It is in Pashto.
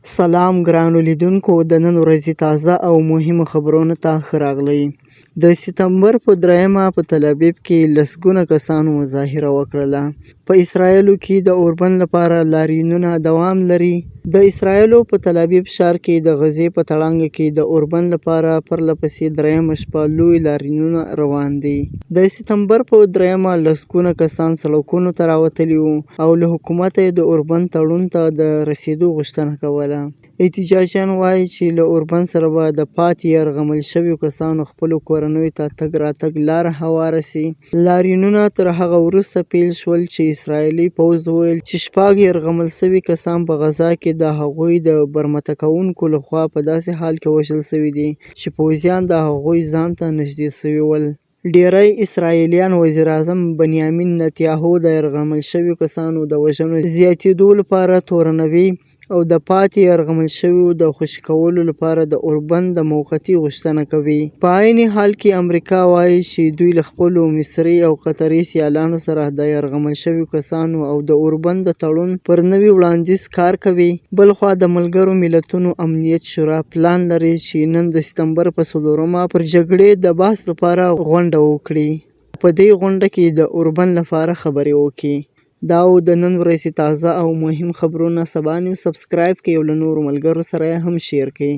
سلام ګرانو لیدونکو، د نن ورځې تازه او مهمو خبرونو ته ښه راغلئ. د سپتمبر په 3 په تل ابیب کې لسګونه کسانو مظاهره وکړله. په اسرائیلو کې د اوربند لپاره لاریونونه دوام لري. د اسرائیلو په تل ابیب ښار کې د غزې په تړانګه کې د اوربند لپاره پرلپسې درېیمه شپه لوی لاریونونه روان دي. د سپتمبر په 3 لسګونه کسان سړکونو ته راوتلي وو او له حکومته یې د اوربند تړون ته د رسېدو غوښتنه کوله. احتجاجیان وایي چې له اوربند سره به د پاتې یرغمل شویو کسانو خپلو کورنیو ته تګ راتګ لاره هواره سي. لاریونونه تر هغه وروسته پیل شول چې اسرائیلي پوځ وویل چې 6 یرغمل شوي کسان په غزا کې د هغوی د برمته کوونکو لخوا په داسې حال کې وژل شوي دي چې پوځیان د هغوی ځان ته نږدې شوي ول. ډیری اسرائیلیان وزیر اعظم بنیامین نتیاهو د یرغمل شویو کسانو د وژنو زیاتېدو لپاره تورنوي او د پاتې یرغمل شویو د خوشي کولو لپاره د اوربند د موقتي غوښتنه کوي. په عین حال کې امریکا وایي چې دوی له خپلو مصري او قطري سیالانو سره د یرغمل شویو کسانو او د اوربند د تړون پر نوي وړاندیز کار کوي. بلخوا د ملګرو ملتونو امنیت شورا پلان لري چې نن د سپتمبر په 4 پر جګړې د بحث لپاره غونډه وکړي. په دې غونډه کې د اوربند لپاره خبرې وکړي. دا و د نن ورځې تازه او مهم خبرونه. سبا نیوز سبسکرایب کړئ او له نورو ملګرو سره یې هم شیر کړئ.